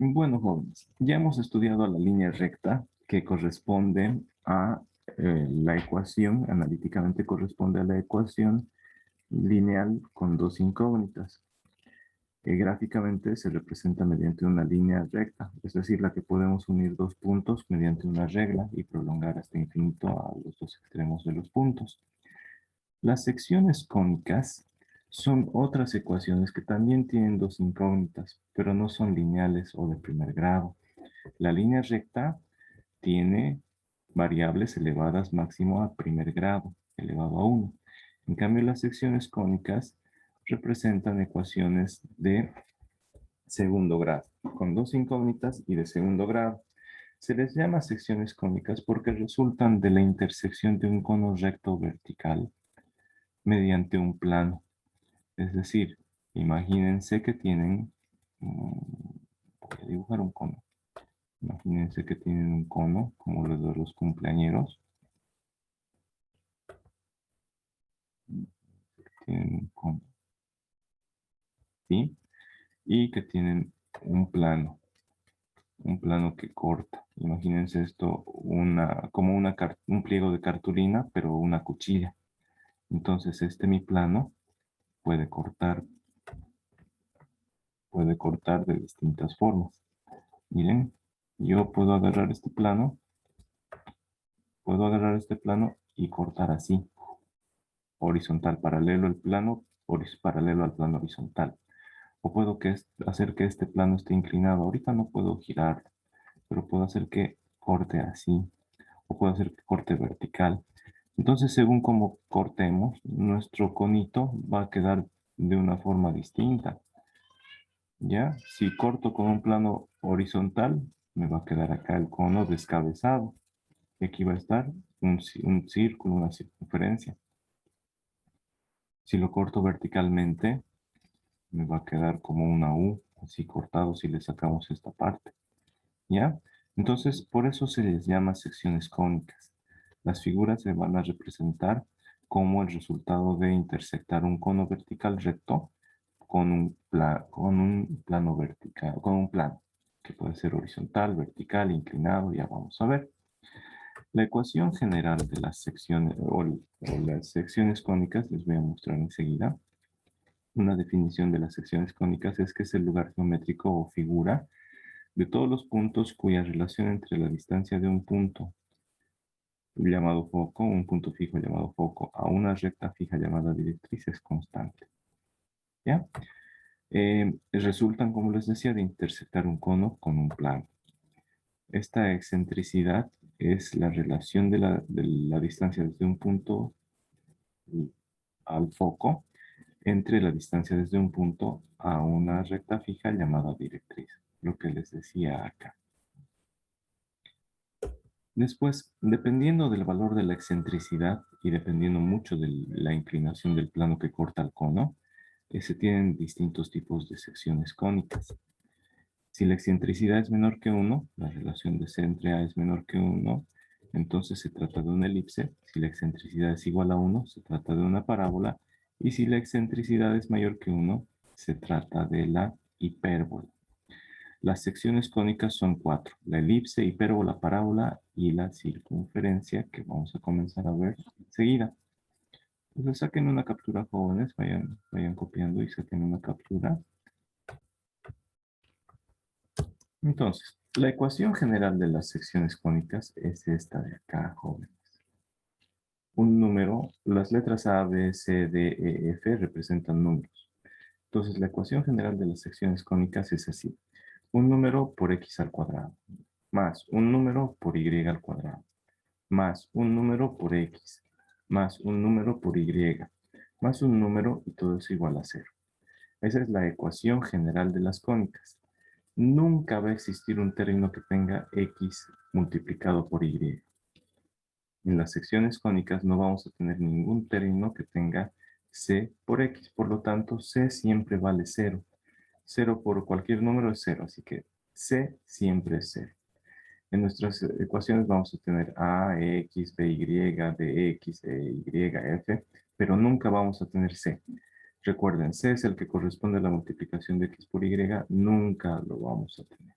Bueno, jóvenes, ya hemos estudiado la línea recta que corresponde a la ecuación, analíticamente corresponde a la ecuación lineal con dos incógnitas, que gráficamente se representa mediante una línea recta, es decir, la que podemos unir dos puntos mediante una regla y prolongar hasta infinito a los dos extremos de los puntos. Las secciones cónicas son otras ecuaciones que también tienen dos incógnitas, pero no son lineales o de primer grado. La línea recta tiene variables elevadas máximo a primer grado, elevado a 1. En cambio, las secciones cónicas representan ecuaciones de segundo grado, con dos incógnitas y de segundo grado. Se les llama secciones cónicas porque resultan de la intersección de un cono recto vertical mediante un plano. Es decir, imagínense que tienen, voy a dibujar un cono. Imagínense que tienen un cono, como los de los cumpleañeros. Tienen un cono, ¿sí? Y que tienen un plano que corta. Imagínense esto como un pliego de cartulina, pero una cuchilla. Entonces mi plano puede cortar de distintas formas. Miren, yo puedo agarrar este plano y cortar así, horizontal, paralelo al plano, paralelo al plano horizontal. O puedo hacer que este plano esté inclinado. Ahorita no puedo girarlo, pero puedo hacer que corte así. O puedo hacer que corte vertical. Entonces, según cómo cortemos, nuestro conito va a quedar de una forma distinta. ¿Ya? Si corto con un plano horizontal, me va a quedar acá el cono descabezado. Y aquí va a estar un círculo, una circunferencia. Si lo corto verticalmente, me va a quedar como una U, así cortado si le sacamos esta parte. ¿Ya? Entonces, por eso se les llama secciones cónicas. Las figuras se van a representar como el resultado de intersectar un cono vertical recto con un plano vertical, con un plano, que puede ser horizontal, vertical, inclinado, ya vamos a ver. La ecuación general de las secciones o las secciones cónicas, les voy a mostrar enseguida. Una definición de las secciones cónicas es que es el lugar geométrico o figura de todos los puntos cuya relación entre la distancia de un punto llamado foco, un punto fijo llamado foco, a una recta fija llamada directriz es constante. ¿Ya? Resultan, como les decía, de intersectar un cono con un plano. Esta excentricidad es la relación de la distancia desde un punto al foco entre la distancia desde un punto a una recta fija llamada directriz, lo que les decía acá. Después, dependiendo del valor de la excentricidad y dependiendo mucho de la inclinación del plano que corta el cono, se tienen distintos tipos de secciones cónicas. Si la excentricidad es menor que 1, la relación de C entre A es menor que 1, entonces se trata de una elipse. Si la excentricidad es igual a 1, se trata de una parábola. Y si la excentricidad es mayor que 1, se trata de la hipérbola. Las secciones cónicas son 4. La elipse, hipérbola, parábola y la circunferencia, que vamos a comenzar a ver enseguida. Entonces saquen una captura, jóvenes, vayan copiando y saquen una captura. Entonces, la ecuación general de las secciones cónicas es esta de acá, jóvenes. Un número, las letras A, B, C, D, E, F representan números. Entonces, la ecuación general de las secciones cónicas es así. Un número por x al cuadrado, más un número por y al cuadrado, más un número por x, más un número por y, más un número y todo eso igual a 0. Esa es la ecuación general de las cónicas. Nunca va a existir un término que tenga x multiplicado por y. En las secciones cónicas no vamos a tener ningún término que tenga c por x. Por lo tanto, c siempre vale 0. 0 por cualquier número es 0, así que c siempre es 0. En nuestras ecuaciones vamos a tener a, x, b, y, dx, y, f, pero nunca vamos a tener c. Recuerden, c es el que corresponde a la multiplicación de x por y, nunca lo vamos a tener.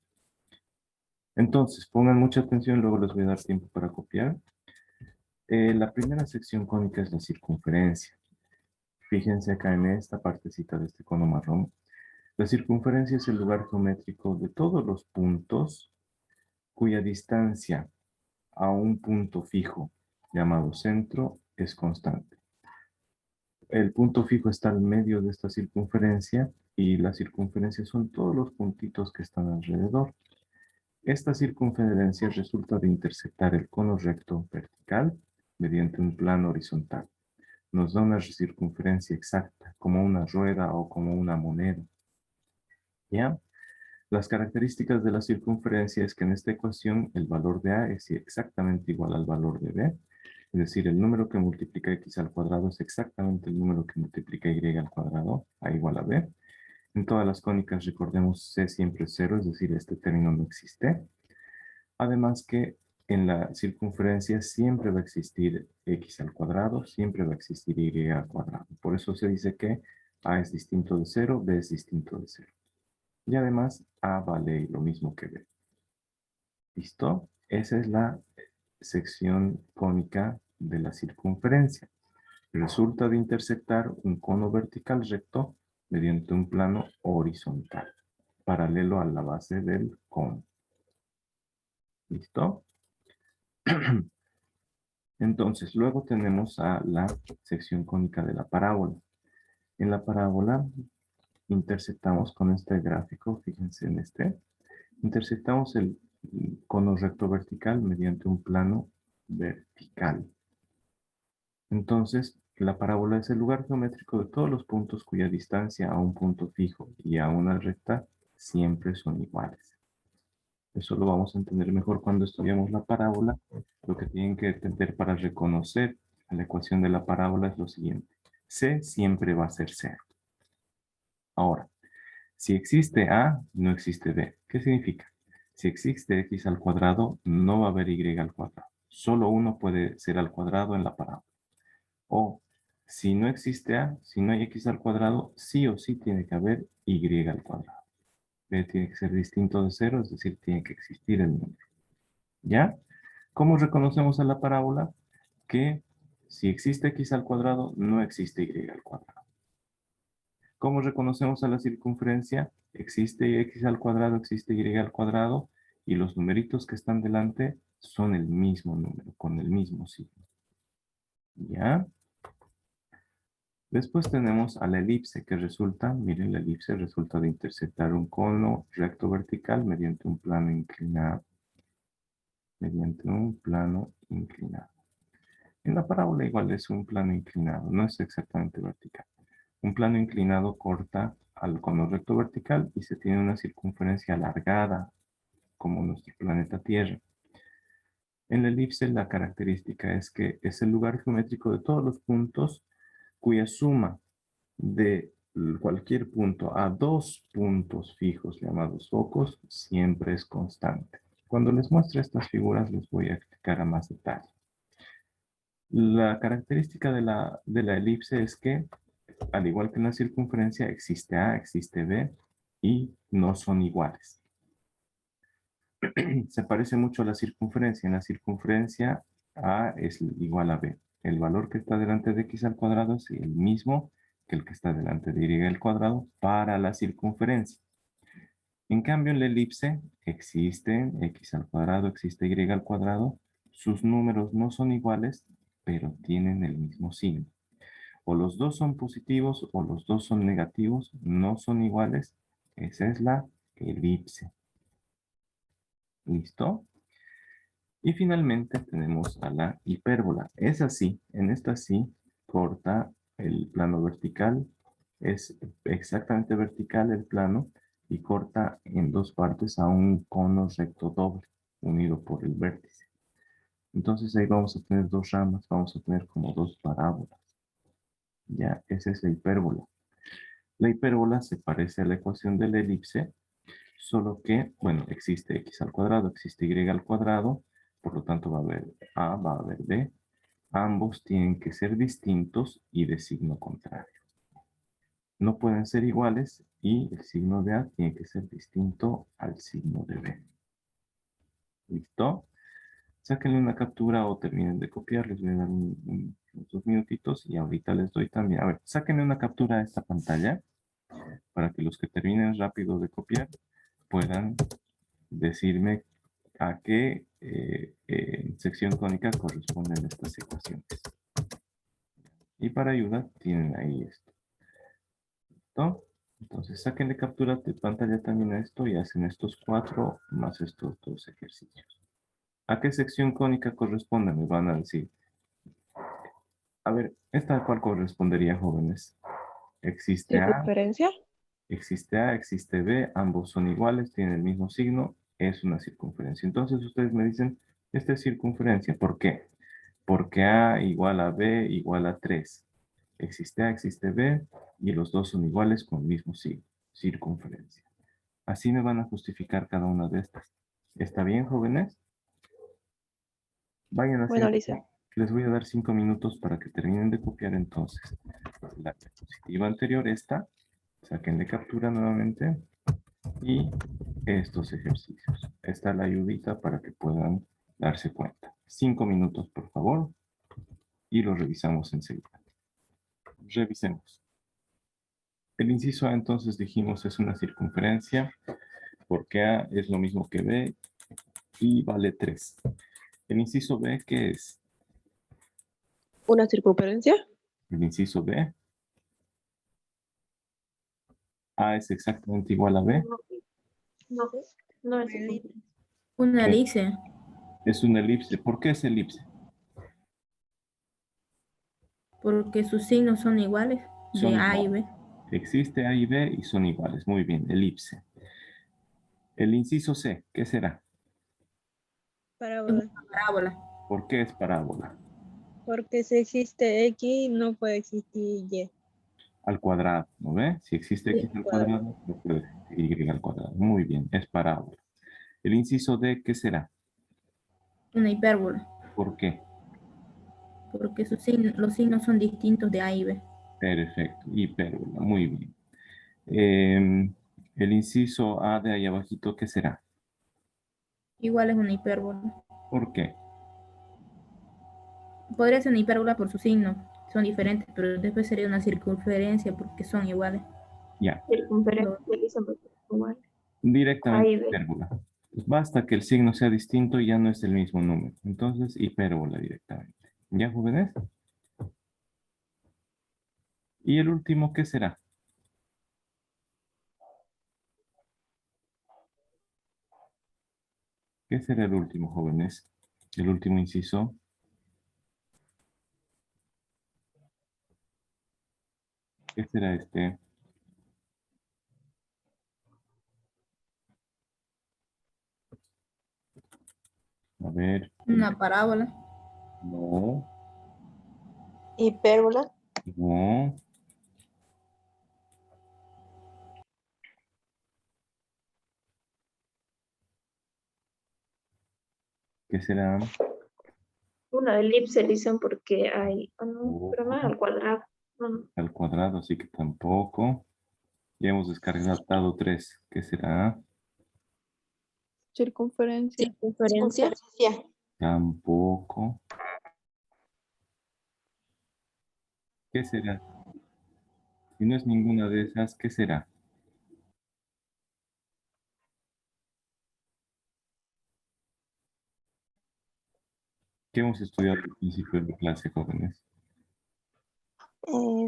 Entonces, pongan mucha atención, luego les voy a dar tiempo para copiar. La primera sección cónica es la circunferencia. Fíjense acá en esta partecita de este cono marrón. La circunferencia es el lugar geométrico de todos los puntos cuya distancia a un punto fijo llamado centro es constante. El punto fijo está al medio de esta circunferencia y la circunferencia son todos los puntitos que están alrededor. Esta circunferencia resulta de intersectar el cono recto vertical mediante un plano horizontal. Nos da una circunferencia exacta, como una rueda o como una moneda. ¿Ya? Las características de la circunferencia es que en esta ecuación el valor de A es exactamente igual al valor de B. Es decir, el número que multiplica x al cuadrado es exactamente el número que multiplica y al cuadrado, A igual a B. En todas las cónicas, recordemos, C siempre es cero, es decir, este término no existe. Además que en la circunferencia siempre va a existir x al cuadrado, siempre va a existir y al cuadrado. Por eso se dice que A es distinto de cero, B es distinto de cero. Y además, A vale lo mismo que B. ¿Listo? Esa es la sección cónica de la circunferencia. Resulta de intersectar un cono vertical recto mediante un plano horizontal, paralelo a la base del cono. ¿Listo? Entonces, luego tenemos a la sección cónica de la parábola. En la parábola intersectamos con este gráfico, fíjense en este, intersectamos el cono recto vertical mediante un plano vertical. Entonces, la parábola es el lugar geométrico de todos los puntos cuya distancia a un punto fijo y a una recta siempre son iguales. Eso lo vamos a entender mejor cuando estudiamos la parábola. Lo que tienen que entender para reconocer la ecuación de la parábola es lo siguiente. C siempre va a ser cero. Ahora, si existe A, no existe B. ¿Qué significa? Si existe x al cuadrado, no va a haber y al cuadrado. Solo uno puede ser al cuadrado en la parábola. O, si no existe A, si no hay x al cuadrado, sí o sí tiene que haber y al cuadrado. B tiene que ser distinto de cero, es decir, tiene que existir el número. ¿Ya? ¿Cómo reconocemos a la parábola? Que si existe x al cuadrado, no existe y al cuadrado. ¿Cómo reconocemos a la circunferencia? Existe x al cuadrado, existe y al cuadrado, y los numeritos que están delante son el mismo número, con el mismo signo. ¿Ya? Después tenemos a la elipse, que resulta, miren, la elipse resulta de intersectar un cono recto vertical mediante un plano inclinado. Mediante un plano inclinado. En la parábola igual es un plano inclinado, no es exactamente vertical. Un plano inclinado corta al cono recto vertical y se tiene una circunferencia alargada, como nuestro planeta Tierra. En la elipse la característica es que es el lugar geométrico de todos los puntos cuya suma de cualquier punto a dos puntos fijos llamados focos siempre es constante. Cuando les muestre estas figuras les voy a explicar a más detalle. La característica de la elipse es que, al igual que en la circunferencia, existe A, existe B y no son iguales. Se parece mucho a la circunferencia. En la circunferencia, A es igual a B. El valor que está delante de x al cuadrado es el mismo que el que está delante de y al cuadrado para la circunferencia. En cambio, en la elipse existen x al cuadrado, existe y al cuadrado. Sus números no son iguales, pero tienen el mismo signo. O los dos son positivos o los dos son negativos, no son iguales. Esa es la elipse. ¿Listo? Y finalmente tenemos a la hipérbola. Es así, en esta sí, corta el plano vertical. Es exactamente vertical el plano y corta en dos partes a un cono recto doble unido por el vértice. Entonces ahí vamos a tener dos ramas, vamos a tener como dos parábolas. Ya, esa es la hipérbola. La hipérbola se parece a la ecuación de la elipse, solo que, bueno, existe x al cuadrado, existe y al cuadrado, por lo tanto va a haber a, va a haber b. Ambos tienen que ser distintos y de signo contrario. No pueden ser iguales y el signo de a tiene que ser distinto al signo de b. ¿Listo? Sáquenle una captura o terminen de copiar. Les voy a dar unos 2 minutitos y ahorita les doy también. A ver, sáquenle una captura a esta pantalla para que los que terminen rápido de copiar puedan decirme a qué sección cónica corresponden estas ecuaciones. Y para ayuda tienen ahí esto. ¿Listo? Entonces sáquenle captura de pantalla también a esto y hacen estos 4 más estos 2 ejercicios. ¿A qué sección cónica corresponde? Me van a decir. A ver, ¿esta a cuál correspondería, jóvenes? Existe A, ¿Circunferencia? existe A, existe B, ambos son iguales, tienen el mismo signo, es una circunferencia. Entonces ustedes me dicen, esta es circunferencia. ¿Por qué? Porque A igual a B igual a 3. Existe A, existe B, y los dos son iguales con el mismo signo, circunferencia. Así me van a justificar cada una de estas. ¿Está bien, jóvenes? Vayan Bueno, haciendo. Lisa. Les voy a dar 5 minutos para que terminen de copiar entonces. La diapositiva anterior, esta, sáquenle captura nuevamente y estos ejercicios. Esta es la ayudita para que puedan darse cuenta. 5 minutos, por favor, y lo revisamos enseguida. Revisemos. El inciso A, entonces dijimos, es una circunferencia, porque A es lo mismo que B y vale 3. El inciso B, ¿qué es? ¿Una circunferencia? El inciso B, A es exactamente igual a B. No, no es circunferencia. Una ¿Qué? elipse, Es una elipse. ¿Por qué es elipse? porque sus signos son iguales Son de A y iguales. B. Existe A y B y son iguales. Muy bien, elipse. El inciso C, ¿qué será? Parábola. Parábola. ¿Por qué es parábola? Porque si existe X, no puede existir Y. Al cuadrado, ¿no ve? Si existe Sí. X al cuadrado, no puede existir Y al cuadrado. Muy bien, es parábola. El inciso D, ¿qué será? Una hipérbola, ¿Por qué? porque los signos son distintos de A y B. Perfecto, hipérbola, muy bien. El inciso A de ahí abajito, ¿qué será? Igual es una hipérbola. ¿Por qué? Podría ser una hipérbola por su signo, son diferentes, pero después sería una circunferencia porque son iguales. Ya, Circunferencia dicen porque es igual. directamente Ahí ve. hipérbola. Pues basta que el signo sea distinto y ya no es el mismo número. Entonces, hipérbola directamente. ¿Ya, jóvenes? ¿Y el último qué será? ¿Qué será el último, jóvenes? El último inciso. ¿Qué será este? A ver. Una parábola, No, Hipérbola. no. ¿Qué será? Una elipse dicen porque hay. No, pero no es Tampoco. al cuadrado. No, no. Al cuadrado, así que tampoco. Ya hemos descartado 3. ¿Qué será? Circunferencia. Circunferencia. Tampoco. ¿Qué será? Si no es ninguna de esas, ¿qué será? ¿Qué hemos estudiado al principio de la clase, jóvenes?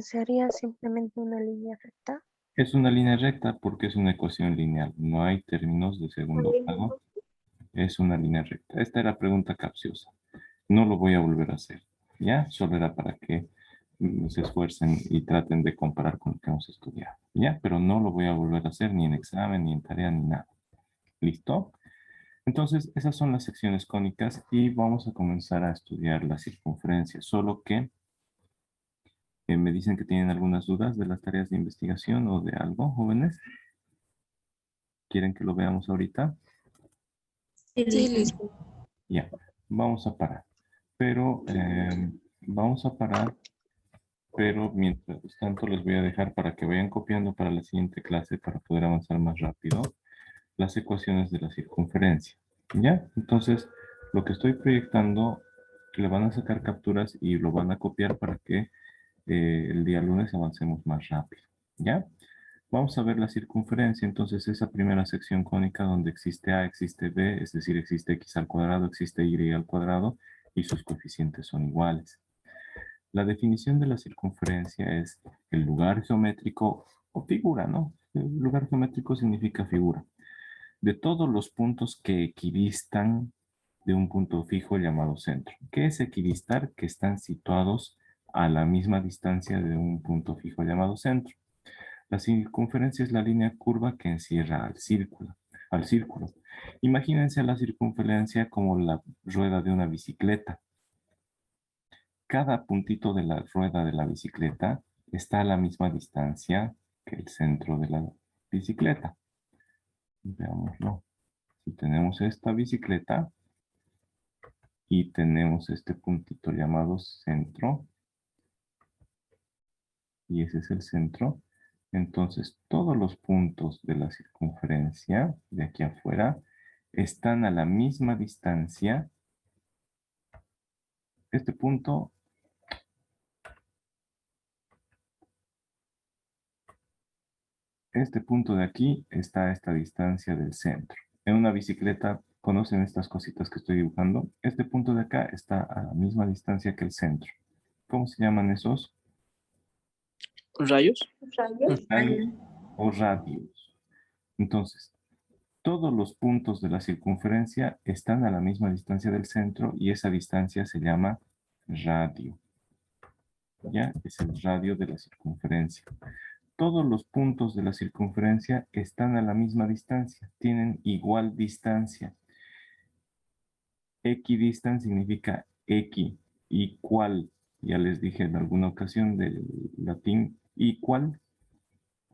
Sería simplemente una línea recta. Es una línea recta porque es una ecuación lineal. No hay términos de segundo grado. Es una línea recta. Esta era pregunta capciosa. No lo voy a volver a hacer. ¿Ya? Solo era para que se esfuercen y traten de comparar con lo que hemos estudiado. ¿Ya? Pero no lo voy a volver a hacer ni en examen, ni en tarea, ni nada. ¿Listo? Entonces, esas son las secciones cónicas y vamos a comenzar a estudiar la circunferencia. Solo que me dicen que tienen algunas dudas de las tareas de investigación o de algo, jóvenes. ¿Quieren que lo veamos ahorita? sí, Sí, listo. listo. Ya, vamos a parar. Pero vamos a parar, pero mientras tanto les voy a dejar para que vayan copiando para la siguiente clase para poder avanzar más rápido las ecuaciones de la circunferencia. ¿Ya? Entonces, lo que estoy proyectando, le van a sacar capturas y lo van a copiar para que el día lunes avancemos más rápido. ¿Ya? Vamos a ver la circunferencia. Entonces, esa primera sección cónica donde existe A, existe B, es decir, existe X al cuadrado, existe Y al cuadrado y sus coeficientes son iguales. La definición de la circunferencia es el lugar geométrico o figura, ¿no? El lugar geométrico significa figura. De todos los puntos que equidistan de un punto fijo llamado centro. ¿Qué es equidistar? Que están situados a la misma distancia de un punto fijo llamado centro. La circunferencia es la línea curva que encierra al círculo. Imagínense la circunferencia como la rueda de una bicicleta. Cada puntito de la rueda de la bicicleta está a la misma distancia que el centro de la bicicleta. Veámoslo. Si tenemos esta bicicleta y tenemos este puntito llamado centro, y ese es el centro, entonces todos los puntos de la circunferencia de aquí afuera están a la misma distancia. Este punto de aquí está a esta distancia del centro. En una bicicleta, ¿conocen estas cositas que estoy dibujando? Este punto de acá está a la misma distancia que el centro. ¿Cómo se llaman esos? ¿Rayos? Rayos. Rayos o radios. Entonces, todos los puntos de la circunferencia están a la misma distancia del centro y esa distancia se llama radio. ¿Ya? Es el radio de la circunferencia. Todos los puntos de la circunferencia están a la misma distancia, tienen igual distancia. Equidistan significa igual. Ya les dije en alguna ocasión del latín igual,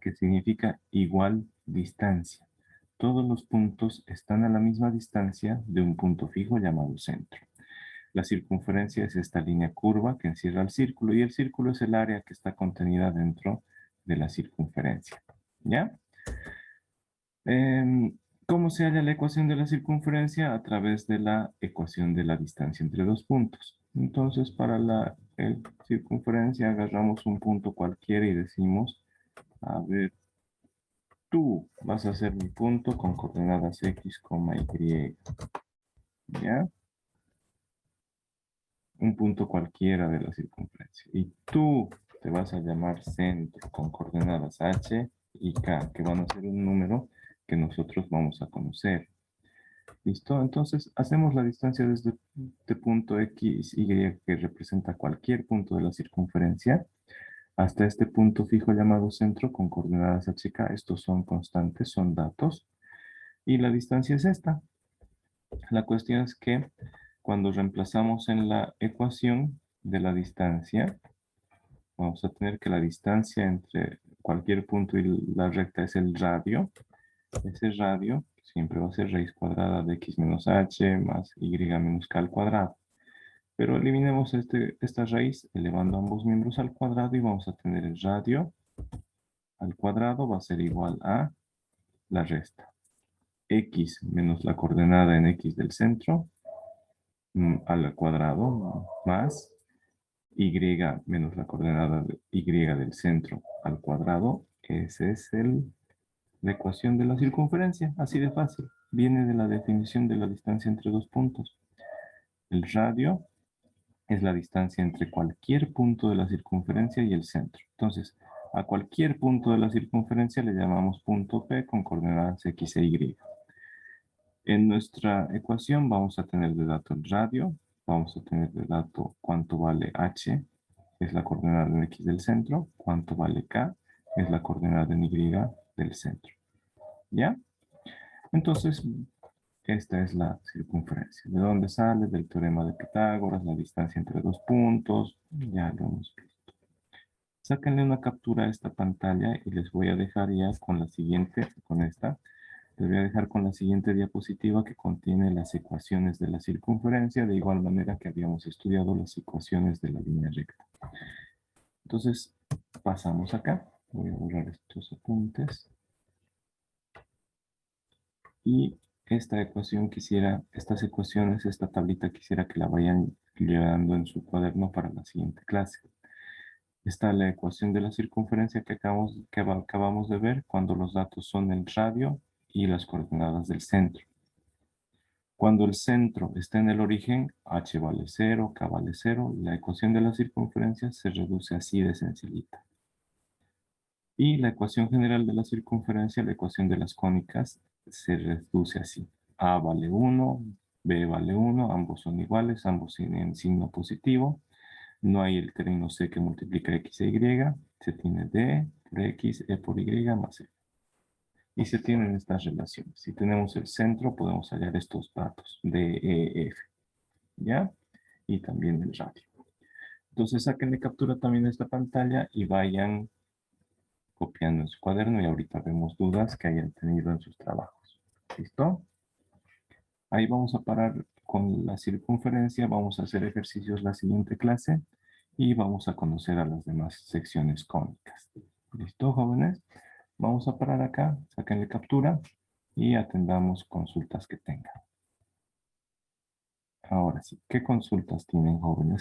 que significa igual distancia. Todos los puntos están a la misma distancia de un punto fijo llamado centro. La circunferencia es esta línea curva que encierra el círculo y el círculo es el área que está contenida dentro de la circunferencia. ¿Ya? ¿Cómo se halla la ecuación de la circunferencia? A través de la ecuación de la distancia entre dos puntos. Entonces, para la circunferencia agarramos un punto cualquiera y decimos, a ver, tú vas a ser mi punto con coordenadas X, Y. ¿Ya? Un punto cualquiera de la circunferencia. Y tú te vas a llamar centro con coordenadas H y K, que van a ser un número que nosotros vamos a conocer. ¿Listo? Entonces, hacemos la distancia desde este punto X, Y, que representa cualquier punto de la circunferencia, hasta este punto fijo llamado centro con coordenadas H y K. Estos son constantes, son datos. Y la distancia es esta. La cuestión es que cuando reemplazamos en la ecuación de la distancia, vamos a tener que la distancia entre cualquier punto y la recta es el radio. Ese radio siempre va a ser raíz cuadrada de x menos h más y menos k al cuadrado. Pero eliminemos esta raíz elevando ambos miembros al cuadrado y vamos a tener el radio al cuadrado va a ser igual a la resta. X menos la coordenada en x del centro al cuadrado más y menos la coordenada de y del centro al cuadrado. Esa es la ecuación de la circunferencia, así de fácil. Viene de la definición de la distancia entre dos puntos. El radio es la distancia entre cualquier punto de la circunferencia y el centro. Entonces, a cualquier punto de la circunferencia le llamamos punto P con coordenadas X e Y. En nuestra ecuación vamos a tener de dato el radio, vamos a tener de dato cuánto vale H, es la coordenada en X del centro, cuánto vale K, es la coordenada en Y del centro. ¿Ya? Entonces, esta es la circunferencia. ¿De dónde sale? Del teorema de Pitágoras, la distancia entre dos puntos, ya lo hemos visto. Sáquenle una captura a esta pantalla y les voy a dejar ya con la siguiente, con esta. Les voy a dejar con la siguiente diapositiva que contiene las ecuaciones de la circunferencia, de igual manera que habíamos estudiado las ecuaciones de la línea recta. Entonces, pasamos acá. Voy a borrar estos apuntes. Y estas ecuaciones, esta tablita quisiera que la vayan llevando en su cuaderno para la siguiente clase. Está la ecuación de la circunferencia que acabamos de ver cuando los datos son el radio y las coordenadas del centro. Cuando el centro está en el origen, h vale 0, k vale 0, la ecuación de la circunferencia se reduce así de sencillita. Y la ecuación general de la circunferencia, la ecuación de las cónicas, se reduce así. A vale 1, B vale 1, ambos son iguales, ambos tienen signo positivo. No hay el término C que multiplica X e Y. Se tiene D por X, E por Y más E. Y se tienen estas relaciones. Si tenemos el centro, podemos hallar estos datos, D, E, F. ¿Ya? Y también el radio. Entonces, sáquenle captura también de esta pantalla y vayan copiando en su cuaderno y ahorita vemos dudas que hayan tenido en sus trabajos. ¿Listo? Ahí vamos a parar con la circunferencia, vamos a hacer ejercicios la siguiente clase y vamos a conocer a las demás secciones cónicas. ¿Listo, jóvenes? Vamos a parar acá, sáquenle captura y atendamos consultas que tengan. Ahora sí, ¿qué consultas tienen, jóvenes?